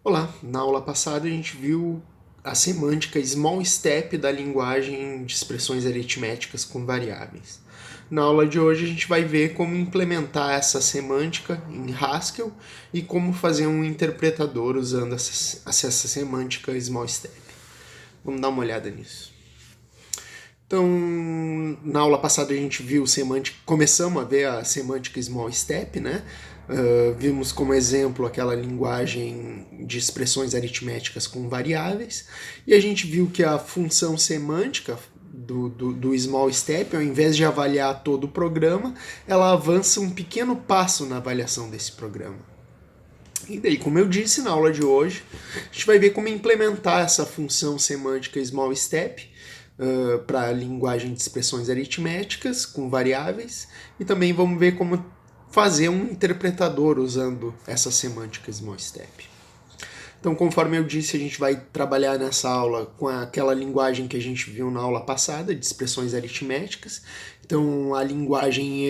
Olá, na aula passada a gente viu a semântica small step da linguagem de expressões aritméticas com variáveis. Na aula de hoje a gente vai ver como implementar essa semântica em Haskell e como fazer um interpretador usando essa semântica small step. Vamos dar uma olhada nisso. Então, na aula passada a gente viu semântica, começamos a ver a semântica small step, né? Vimos como exemplo aquela linguagem de expressões aritméticas com variáveis, e a gente viu que a função semântica do small step, ao invés de avaliar todo o programa, ela avança um pequeno passo na avaliação desse programa. E daí, como eu disse na aula de hoje, a gente vai ver como implementar essa função semântica small step para a linguagem de expressões aritméticas com variáveis, e também vamos ver como fazer um interpretador usando essa semântica small step. Então, conforme eu disse, a gente vai trabalhar nessa aula com aquela linguagem que a gente viu na aula passada, de expressões aritméticas. Então, a linguagem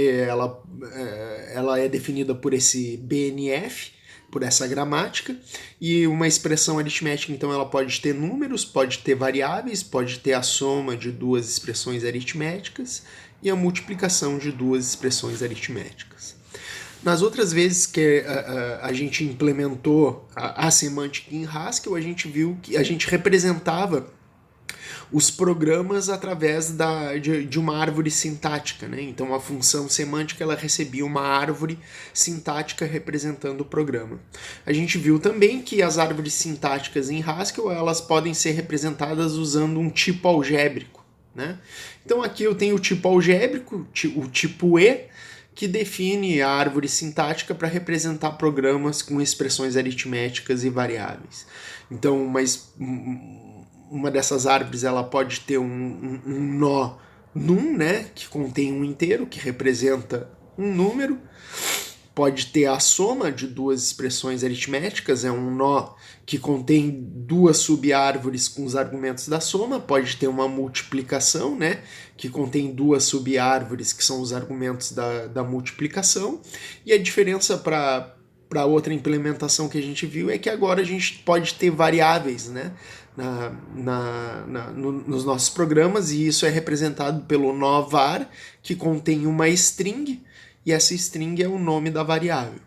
ela é definida por esse BNF, por essa gramática, e uma expressão aritmética, então, ela pode ter números, pode ter variáveis, pode ter a soma de duas expressões aritméticas e a multiplicação de duas expressões aritméticas. Nas outras vezes que a gente implementou a semântica em Haskell, a gente viu que a gente representava os programas através de uma árvore sintática, né? Então a função semântica ela recebia uma árvore sintática representando o programa. A gente viu também que as árvores sintáticas em Haskell elas podem ser representadas usando um tipo algébrico, né? Então aqui eu tenho o tipo algébrico, o tipo E, que define a árvore sintática para representar programas com expressões aritméticas e variáveis. Então, uma dessas árvores ela pode ter um nó num, né, que contém um inteiro, que representa um número. Pode ter a soma de duas expressões aritméticas, é um nó que contém duas subárvores com os argumentos da soma. Pode ter uma multiplicação, né, que contém duas subárvores que são os argumentos da multiplicação. E a diferença para outra implementação que a gente viu é que agora a gente pode ter variáveis, né, nos nossos programas, e isso é representado pelo nó var, que contém uma string, e essa string é o nome da variável.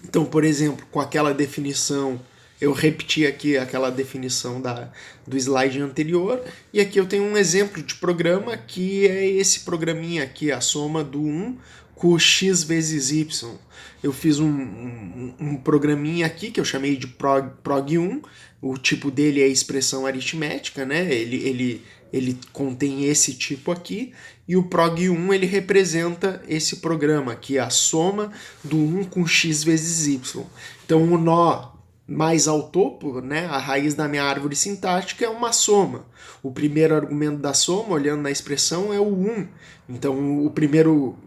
Então, por exemplo, com aquela definição, eu repeti aqui aquela definição do slide anterior, e aqui eu tenho um exemplo de programa que é esse programinha aqui, a soma do 1 com x vezes y. Eu fiz um programinha aqui que eu chamei de prog1, o tipo dele é expressão aritmética, né? Ele contém esse tipo aqui, e o prog1 ele representa esse programa aqui, a soma do 1 com x vezes y. Então o nó mais ao topo, né, a raiz da minha árvore sintática é uma soma. O primeiro argumento da soma, olhando na expressão, é o 1. Então o primeiro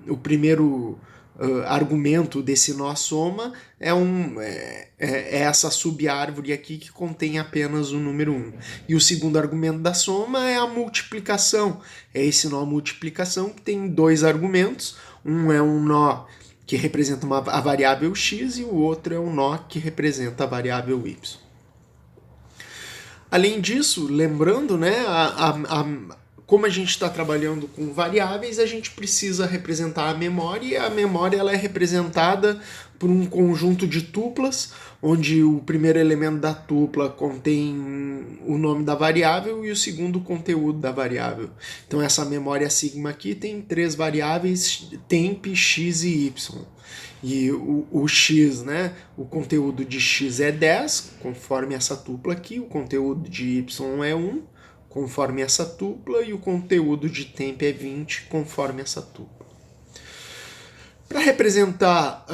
argumento desse nó soma é essa subárvore aqui que contém apenas o número 1. E o segundo argumento da soma é a multiplicação. É esse nó multiplicação que tem dois argumentos. Um é um nó que representa a variável x e o outro é um nó que representa a variável y. Além disso, lembrando, né, como a gente está trabalhando com variáveis, a gente precisa representar a memória, e a memória ela é representada por um conjunto de tuplas, onde o primeiro elemento da tupla contém o nome da variável e o segundo o conteúdo da variável. Então essa memória sigma aqui tem três variáveis, temp, x e y. E o x, né, o conteúdo de x é 10, conforme essa tupla aqui, o conteúdo de y é 1, conforme essa tupla, e o conteúdo de temp é 20, conforme essa tupla. Para representar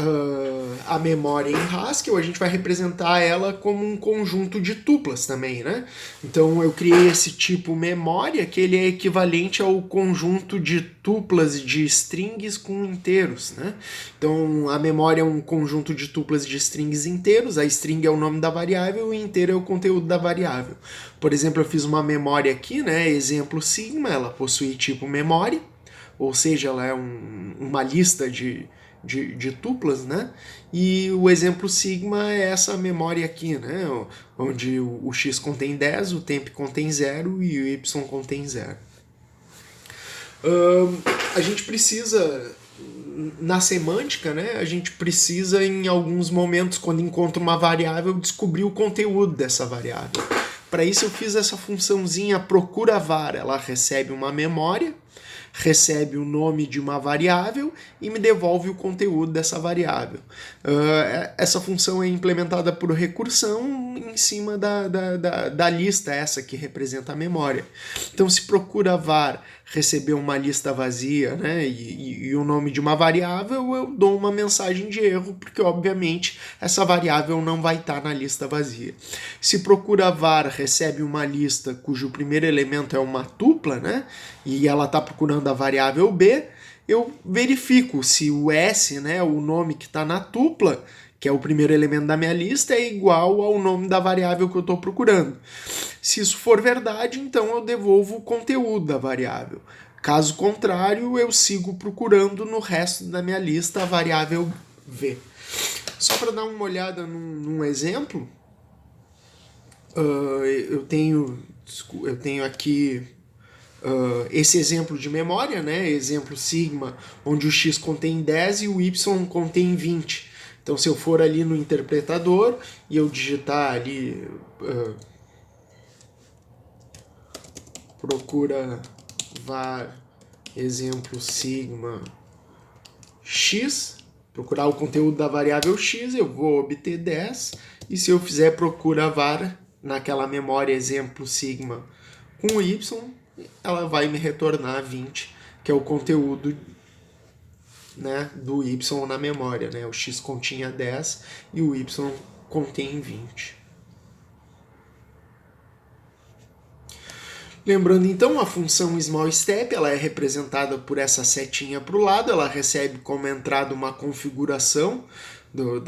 a memória em Haskell, a gente vai representar ela como um conjunto de tuplas também, né? Então eu criei esse tipo memória, que ele é equivalente ao conjunto de tuplas de strings com inteiros, né? Então a memória é um conjunto de tuplas de strings inteiros, a string é o nome da variável e o inteiro é o conteúdo da variável. Por exemplo, eu fiz uma memória aqui, né? Exemplo sigma, ela possui tipo memória, ou seja, ela é uma lista de de tuplas, né? E o exemplo sigma é essa memória aqui, né? Onde o x contém 10, o temp contém 0 e o y contém 0. A gente precisa, na semântica, né, a gente precisa em alguns momentos, quando encontra uma variável, descobrir o conteúdo dessa variável. Para isso eu fiz essa funçãozinha procura var, ela recebe uma memória, recebe o nome de uma variável e me devolve o conteúdo dessa variável. Essa função é implementada por recursão em cima da lista essa que representa a memória. Então, se procura var receber uma lista vazia, né, e o nome de uma variável, eu dou uma mensagem de erro, porque obviamente essa variável não vai estar na lista vazia. Se procura var recebe uma lista cujo primeiro elemento é uma tupla, né, e ela está procurando a variável b, eu verifico se o S, né, o nome que está na tupla, que é o primeiro elemento da minha lista, é igual ao nome da variável que eu estou procurando. Se isso for verdade, então eu devolvo o conteúdo da variável. Caso contrário, eu sigo procurando no resto da minha lista a variável v. Só para dar uma olhada num exemplo, eu tenho aqui esse exemplo de memória, né? Exemplo sigma, onde o x contém 10 e o y contém 20. Então, se eu for ali no interpretador e eu digitar ali procura var exemplo sigma x, procurar o conteúdo da variável x, eu vou obter 10. E se eu fizer procura var naquela memória exemplo sigma com y, ela vai me retornar 20, que é o conteúdo, né, do y na memória, né? O x continha 10 e o y contém 20. Lembrando então, a função smallStep ela é representada por essa setinha para o lado, ela recebe como entrada uma configuração do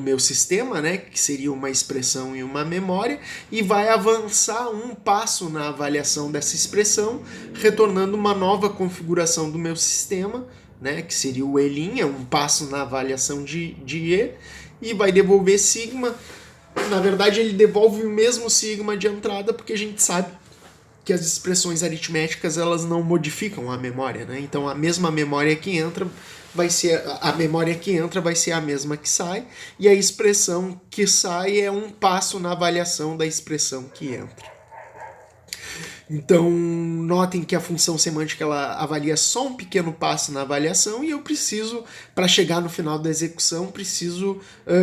meu sistema, né, que seria uma expressão e uma memória, e vai avançar um passo na avaliação dessa expressão, retornando uma nova configuração do meu sistema, né, que seria o E', um passo na avaliação de E, e vai devolver sigma. Na verdade, ele devolve o mesmo sigma de entrada, porque a gente sabe que as expressões aritméticas elas não modificam a memória, né? Então a mesma memória que entra vai ser a mesma que sai, e a expressão que sai é um passo na avaliação da expressão que entra. Então, notem que a função semântica ela avalia só um pequeno passo na avaliação, e eu preciso, para chegar no final da execução, preciso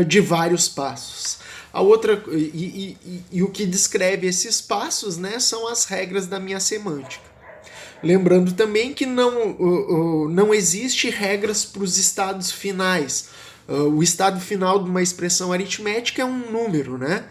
de vários passos. A outra, e o que descreve esses passos, né, são as regras da minha semântica. Lembrando também que não existe regras para os estados finais. O estado final de uma expressão aritmética é um número, né?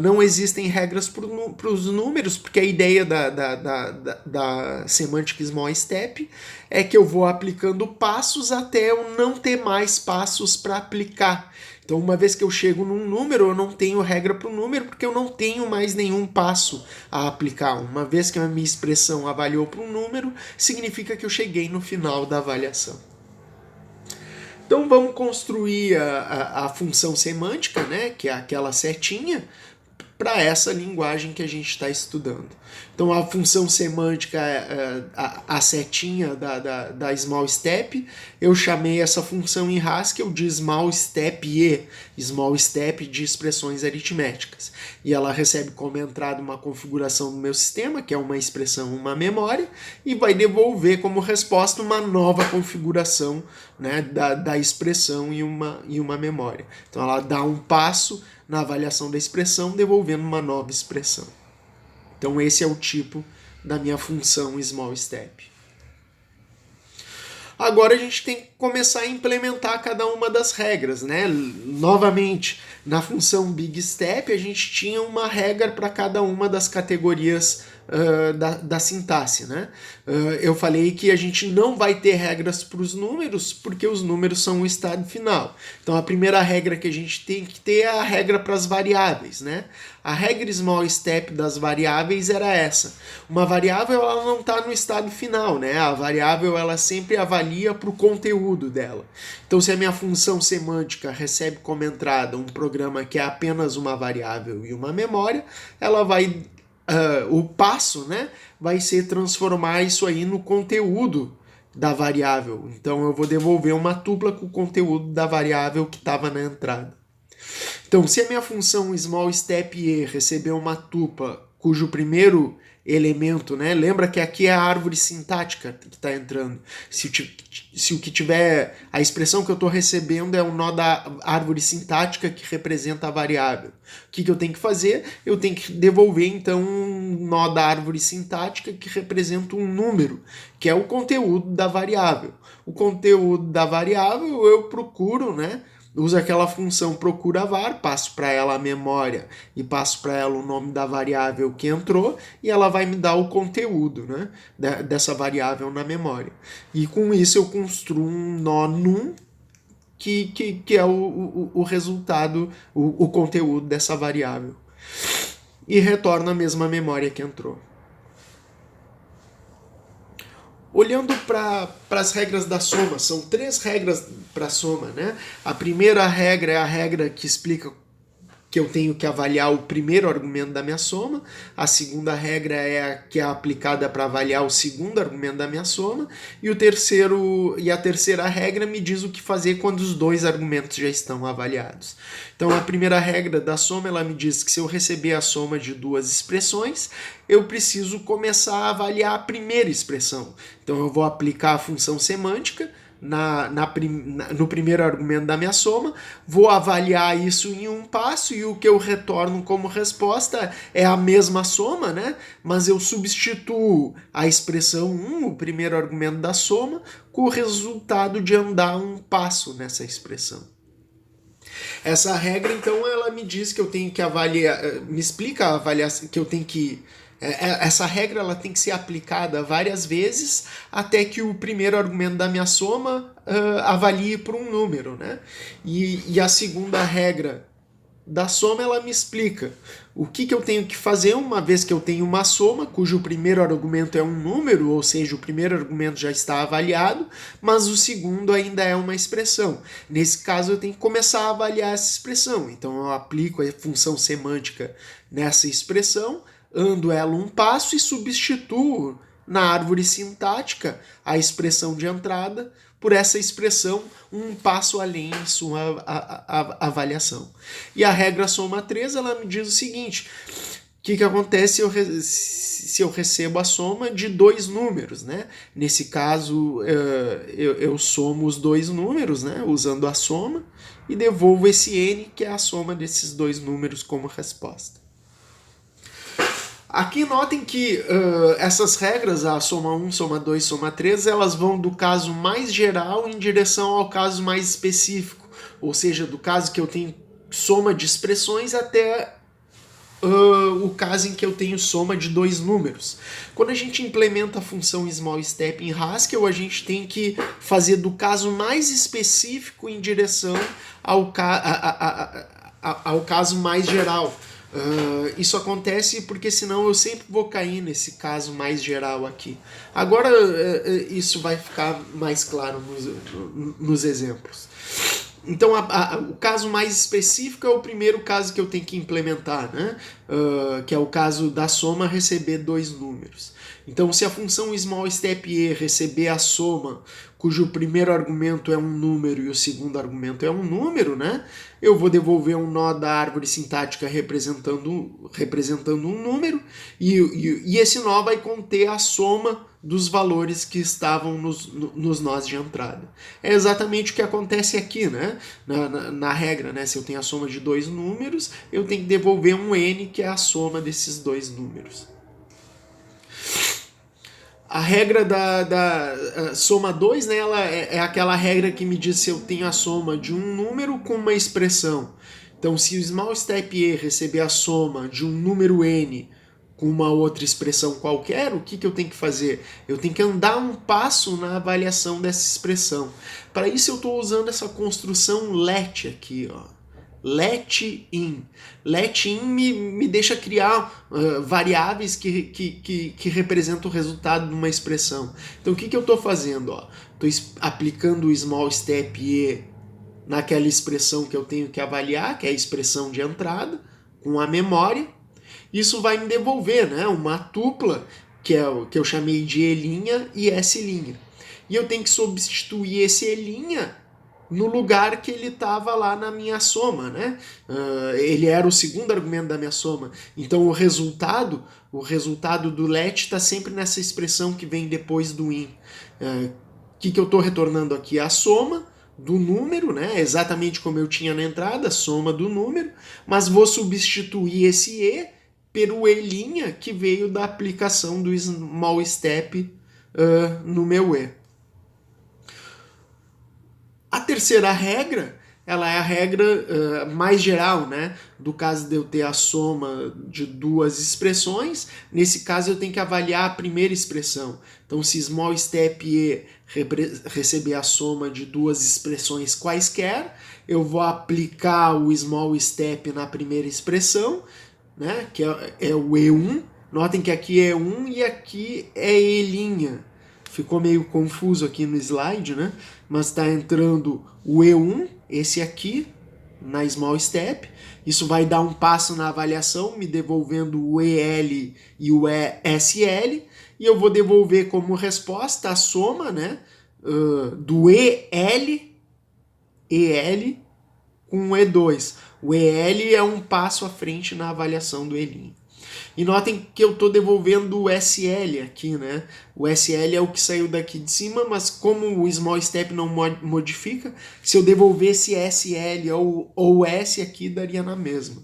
Não existem regras para os números, porque a ideia da semântica smallStep é que eu vou aplicando passos até eu não ter mais passos para aplicar. Então, uma vez que eu chego num número, eu não tenho regra para o número, porque eu não tenho mais nenhum passo a aplicar. Uma vez que a minha expressão avaliou para um número, significa que eu cheguei no final da avaliação. Então, vamos construir a função semântica, né, que é aquela setinha, para essa linguagem que a gente está estudando. Então, a função semântica, a setinha da smallStep, eu chamei essa função em Haskell de smallStep de expressões aritméticas. E ela recebe como entrada uma configuração do meu sistema, que é uma expressão, uma memória, e vai devolver como resposta uma nova configuração, né, da expressão e uma memória. Então, ela dá um passo na avaliação da expressão, devolvendo uma nova expressão. Então, esse é o tipo da minha função smallStep. Agora a gente tem que começar a implementar cada uma das regras, né? Novamente, na função BigStep, a gente tinha uma regra para cada uma das categorias da sintaxe, né? Eu falei que a gente não vai ter regras para os números, porque os números são o estado final. Então a primeira regra que a gente tem que ter é a regra para as variáveis, né? A regra small step das variáveis era essa. Uma variável ela não está no estado final, né? A variável ela sempre avalia para o conteúdo dela. Então se a minha função semântica recebe como entrada um programa que é apenas uma variável e uma memória, ela vai o passo, né, vai ser transformar isso aí no conteúdo da variável. Então eu vou devolver uma tupla com o conteúdo da variável que estava na entrada. Então, se a minha função small step e receber uma tupla cujo primeiro elemento, né? Lembra que aqui é a árvore sintática que está entrando. Se o que tiver, a expressão que eu estou recebendo é um nó da árvore sintática que representa a variável. O que eu tenho que fazer? Eu tenho que devolver então um nó da árvore sintática que representa um número, que é o conteúdo da variável. O conteúdo da variável eu procuro, né? Uso aquela função procura var, passo para ela a memória e passo para ela o nome da variável que entrou e ela vai me dar o conteúdo, né, dessa variável na memória. E com isso eu construo um nó num que é o resultado, o conteúdo dessa variável. E retorno a mesma memória que entrou. Olhando para as regras da soma, são 3 regras para a soma, né? A primeira regra é a regra que explica que eu tenho que avaliar o primeiro argumento da minha soma. A segunda regra é a que é aplicada para avaliar o segundo argumento da minha soma. E a terceira regra me diz o que fazer quando os 2 argumentos já estão avaliados. Então a primeira regra da soma ela me diz que se eu receber a soma de 2 expressões, eu preciso começar a avaliar a primeira expressão. Então eu vou aplicar a função semântica no primeiro argumento da minha soma, vou avaliar isso em um passo e o que eu retorno como resposta é a mesma soma, né? Mas eu substituo a expressão 1, o primeiro argumento da soma, com o resultado de andar um passo nessa expressão. Essa regra, então, ela me diz que eu tenho que avaliar, me explica a avaliação que eu tenho que essa regra ela tem que ser aplicada várias vezes até que o primeiro argumento da minha soma avalie por um número, né? E a segunda regra da soma ela me explica o que eu tenho que fazer uma vez que eu tenho uma soma cujo primeiro argumento é um número, ou seja, o primeiro argumento já está avaliado, mas o segundo ainda é uma expressão. Nesse caso eu tenho que começar a avaliar essa expressão. Então eu aplico a função semântica nessa expressão, ando ela um passo e substituo na árvore sintática a expressão de entrada por essa expressão um passo além em sua avaliação. E a regra soma 3 ela me diz o seguinte: o que acontece se eu recebo a soma de 2 números, né? Nesse caso eu somo os 2 números, né? Usando a soma e devolvo esse n que é a soma desses 2 números como resposta. Aqui notem que essas regras, a soma 1, soma 2, soma 3, elas vão do caso mais geral em direção ao caso mais específico. Ou seja, do caso que eu tenho soma de expressões até o caso em que eu tenho soma de 2 números. Quando a gente implementa a função small step em Haskell, a gente tem que fazer do caso mais específico em direção ao caso mais geral. Isso acontece porque senão eu sempre vou cair nesse caso mais geral aqui. Agora isso vai ficar mais claro nos exemplos. Então o caso mais específico é o primeiro caso que eu tenho que implementar, né? Que é o caso da soma receber 2 números. Então se a função small step e receber a soma cujo primeiro argumento é um número e o segundo argumento é um número, né? Eu vou devolver um nó da árvore sintática representando um número e esse nó vai conter a soma dos valores que estavam nos nós de entrada. É exatamente o que acontece aqui, né? Na regra, né? Se eu tenho a soma de 2 números, eu tenho que devolver um n, que é a soma desses 2 números. A regra da soma 2, né, ela é aquela regra que me diz se eu tenho a soma de um número com uma expressão. Então, se o small step e receber a soma de um número n com uma outra expressão qualquer, o que eu tenho que fazer? Eu tenho que andar um passo na avaliação dessa expressão. Para isso eu estou usando essa construção let aqui, ó. Let in. Let in me deixa criar variáveis que representam o resultado de uma expressão. Então o que eu estou fazendo? Estou aplicando o small step e naquela expressão que eu tenho que avaliar, que é a expressão de entrada, com a memória. Isso vai me devolver, né, uma tupla, que é o que eu chamei de E' e S'. E eu tenho que substituir esse E' no lugar que ele estava lá na minha soma, né? Ele era o segundo argumento da minha soma. Então o resultado do let está sempre nessa expressão que vem depois do in. O que eu estou retornando aqui? A soma do número, né? Exatamente como eu tinha na entrada, a soma do número, mas vou substituir esse E pelo E' que veio da aplicação do small step no meu E. A terceira regra, ela é a regra mais geral, né? Do caso de eu ter a soma de duas expressões, nesse caso eu tenho que avaliar a primeira expressão. Então, se small step E receber a soma de duas expressões quaisquer, eu vou aplicar o small step na primeira expressão, né? Que é o E1. Notem que aqui é 1 e aqui é E'. Ficou meio confuso aqui no slide, né? Mas está entrando o E1, esse aqui, na small step. Isso vai dar um passo na avaliação, me devolvendo o EL e o ESL. E eu vou devolver como resposta a soma, né, do EL com o E2. O EL é um passo à frente na avaliação do E'. E notem que eu estou devolvendo o SL aqui, né? O SL é o que saiu daqui de cima, mas como o small step não modifica, se eu devolvesse SL ou S aqui, daria na mesma.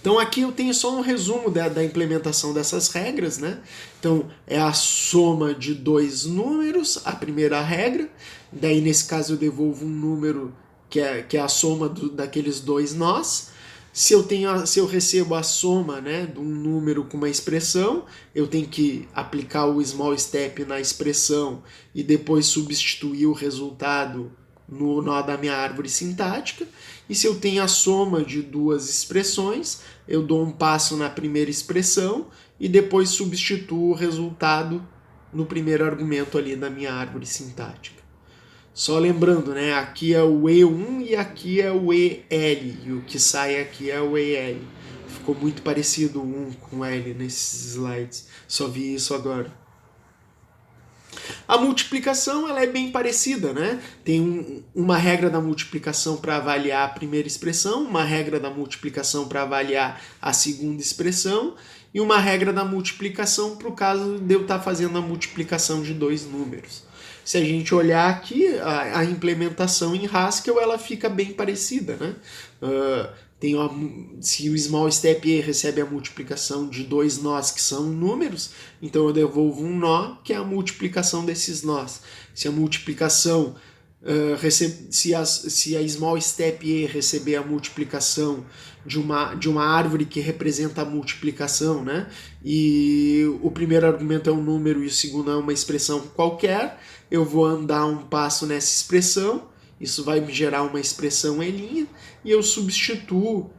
Então aqui eu tenho só um resumo da implementação dessas regras, né? Então é a soma de dois números, a primeira regra. Daí nesse caso eu devolvo um número que é a soma daqueles dois nós. Se eu recebo a soma, né, de um número com uma expressão, eu tenho que aplicar o small step na expressão e depois substituir o resultado no nó da minha árvore sintática. E se eu tenho a soma de duas expressões, eu dou um passo na primeira expressão e depois substituo o resultado no primeiro argumento ali da minha árvore sintática. Só lembrando, né? Aqui é o E1 e aqui é o EL. E o que sai aqui é o EL. Ficou muito parecido o 1 com o L nesses slides. Só vi isso agora. A multiplicação ela é bem parecida, né? Tem uma regra da multiplicação para avaliar a primeira expressão, uma regra da multiplicação para avaliar a segunda expressão e uma regra da multiplicação para o caso de eu estar fazendo a multiplicação de dois números. Se a gente olhar aqui, a implementação em Haskell ela fica bem parecida, né? Se o small step E recebe a multiplicação de dois nós que são números, então eu devolvo um nó, que é a multiplicação desses nós. Se a multiplicação se a small step E receber a multiplicação de uma árvore que representa a multiplicação, né? E o primeiro argumento é um número e o segundo é uma expressão qualquer, eu vou andar um passo nessa expressão, isso vai me gerar uma expressão E', e eu substituo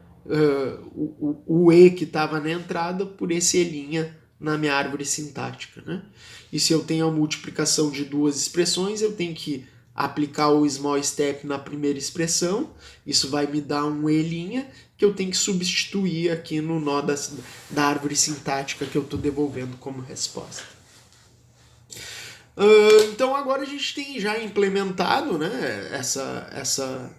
o E que estava na entrada por esse E' na minha árvore sintática, né? E se eu tenho a multiplicação de duas expressões, eu tenho que aplicar o small step na primeira expressão, isso vai me dar um E' que eu tenho que substituir aqui no nó da árvore sintática que eu estou devolvendo como resposta. Então agora a gente tem já implementado, né, essa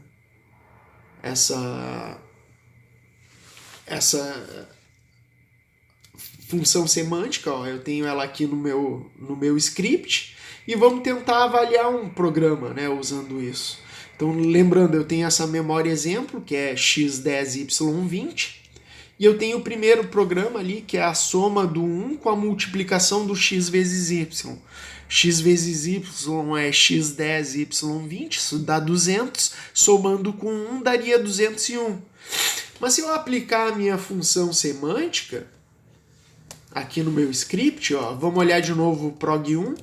função semântica, ó, eu tenho ela aqui no meu script e vamos tentar avaliar um programa, né, usando isso. Então lembrando, eu tenho essa memória exemplo que é x10y20 e eu tenho o primeiro programa ali que é a soma do 1 com a multiplicação do x vezes y. X vezes y é x10y20, isso dá 200, somando com 1 daria 201. Mas se eu aplicar a minha função semântica, aqui no meu script, ó, vamos olhar de novo o prog1,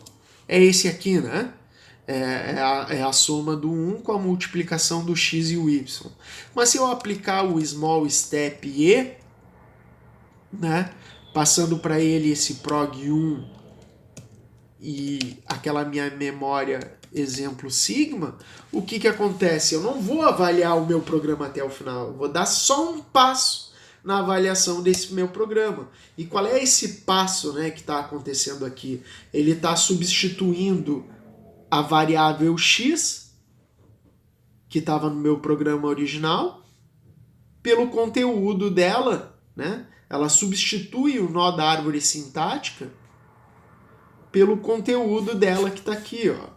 é esse aqui, né? É a soma do 1 com a multiplicação do x e o y. Mas se eu aplicar o small step e, né, passando para ele esse prog1 e aquela minha memória exemplo sigma, o que acontece? Eu não vou avaliar o meu programa até o final, eu vou dar só um passo na avaliação desse meu programa. E qual é esse passo, né, que está acontecendo aqui? Ele está substituindo a variável x, que estava no meu programa original, pelo conteúdo dela, né? Ela substitui o nó da árvore sintática pelo conteúdo dela que está aqui, ó.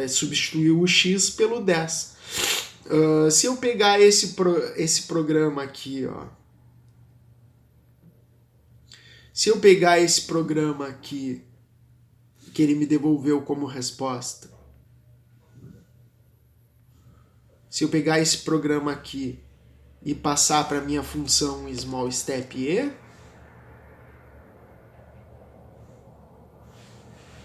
Substituiu o x pelo 10. Se eu pegar esse programa aqui, ó. Se eu pegar esse programa aqui que ele me devolveu como resposta, se eu pegar esse programa aqui e passar para minha função small step e,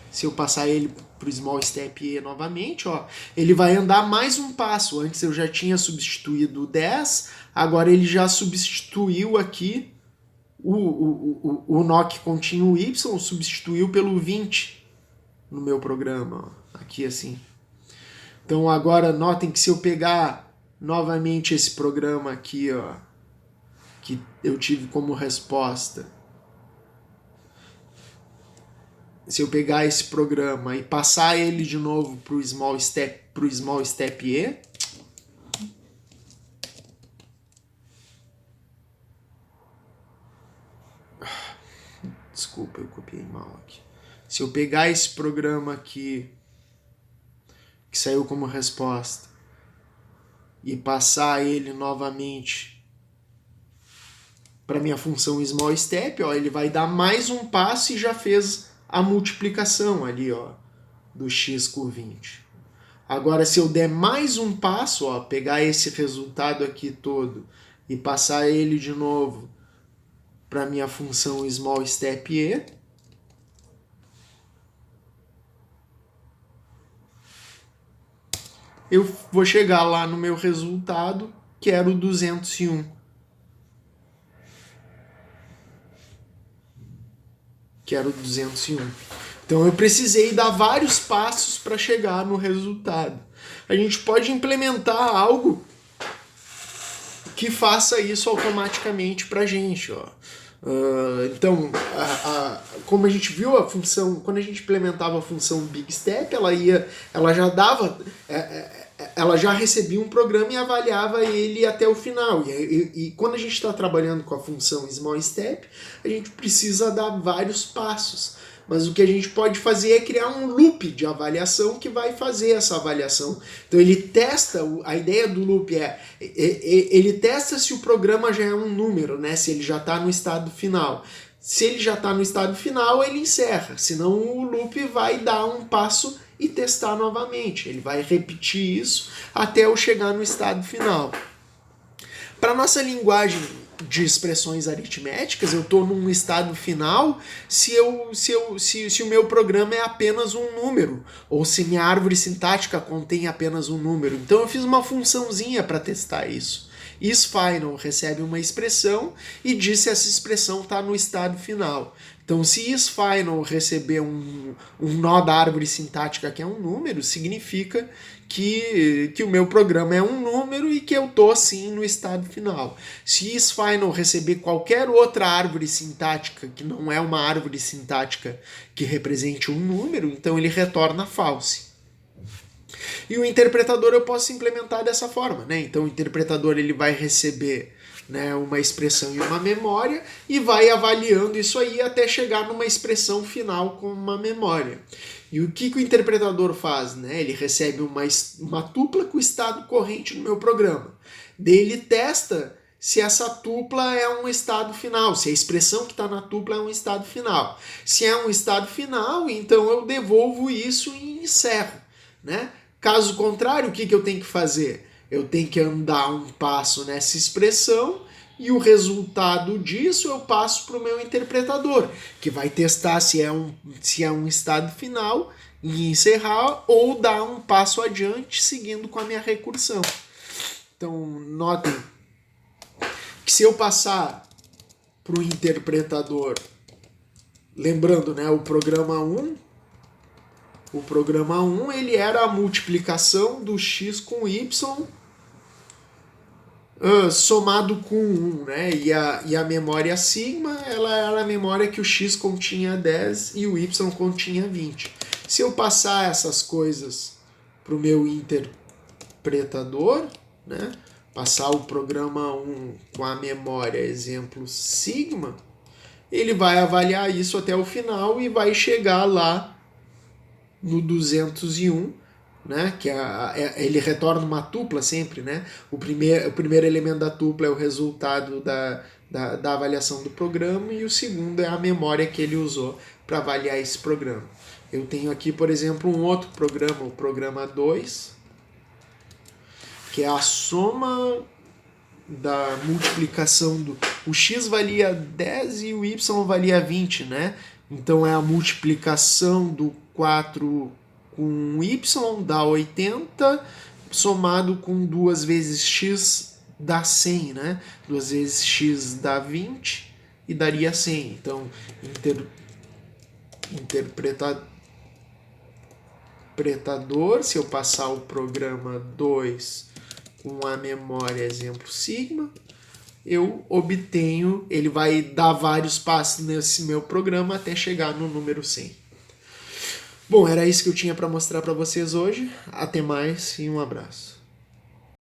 se eu passar ele para o small step e novamente, ó, ele vai andar mais um passo. Antes eu já tinha substituído o 10, agora ele já substituiu aqui o nó que continha o y, substituiu pelo 20 no meu programa, ó, aqui assim. Então agora notem que se eu pegar novamente esse programa aqui, ó, que eu tive como resposta, se eu pegar esse programa e passar ele de novo para o small step e, desculpa, eu copiei mal aqui. Se eu pegar esse programa aqui que saiu como resposta e passar ele novamente para minha função small step, ó, ele vai dar mais um passo e já fez a multiplicação ali, ó, do x com 20. Agora, se eu der mais um passo, ó, pegar esse resultado aqui todo e passar ele de novo para minha função small step e, eu vou chegar lá no meu resultado, que era o 201. Que era o 201. Então eu precisei dar vários passos para chegar no resultado. A gente pode implementar algo que faça isso automaticamente para a gente, ó. Então, como a gente viu a função, quando a gente implementava a função Big Step, ela já recebia um programa e avaliava ele até o final. E quando a gente está trabalhando com a função Small Step, a gente precisa dar vários passos. Mas o que a gente pode fazer é criar um loop de avaliação que vai fazer essa avaliação. Então ele testa, a ideia do loop ele testa se o programa já é um número, né? Se ele já está no estado final. Se ele já está no estado final, ele encerra. Senão o loop vai dar um passo e testar novamente. Ele vai repetir isso até eu chegar no estado final. Para nossa linguagem de expressões aritméticas, eu estou num estado final se o meu programa é apenas um número, ou se minha árvore sintática contém apenas um número. Então eu fiz uma funçãozinha para testar isso. IsFinal recebe uma expressão e diz se essa expressão está no estado final. Então, se IsFinal receber um nó da árvore sintática que é um número, significa que o meu programa é um número e que eu estou, sim, no estado final. Se IsFinal receber qualquer outra árvore sintática que não é uma árvore sintática que represente um número, então ele retorna false. E o interpretador eu posso implementar dessa forma, né? Então o interpretador ele vai receber, né, uma expressão e uma memória e vai avaliando isso aí até chegar numa expressão final com uma memória. E o que o interpretador faz? Né? Ele recebe uma tupla com o estado corrente no meu programa. Daí ele testa se essa tupla é um estado final, se a expressão que está na tupla é um estado final. Se é um estado final, então eu devolvo isso e encerro, né? Caso contrário, o que eu tenho que fazer? Eu tenho que andar um passo nessa expressão e o resultado disso eu passo para o meu interpretador, que vai testar se é um estado final e encerrar, ou dar um passo adiante seguindo com a minha recursão. Então, notem que se eu passar para o interpretador, lembrando, né, o programa 1 ele era a multiplicação do x com y somado com 1, né? E a memória sigma, ela era a memória que o x continha 10 e o y continha 20. Se eu passar essas coisas para o meu interpretador, né? Passar o programa 1 com a memória exemplo sigma, ele vai avaliar isso até o final e vai chegar lá no 201, né? Que ele retorna uma tupla sempre, né? O primeiro elemento da tupla é o resultado da avaliação do programa e o segundo é a memória que ele usou para avaliar esse programa. Eu tenho aqui, por exemplo, um outro programa, o programa 2, que é a soma da multiplicação o x valia 10 e o y valia 20, né? Então é a multiplicação do 4 com y dá 80, somado com 2 vezes x dá 100, né? 2 vezes x dá 20 e daria 100. Então, interpretador, se eu passar o programa 2 com a memória exemplo sigma, eu obtenho, ele vai dar vários passos nesse meu programa até chegar no número 100. Bom, era isso que eu tinha para mostrar para vocês hoje. Até mais e um abraço.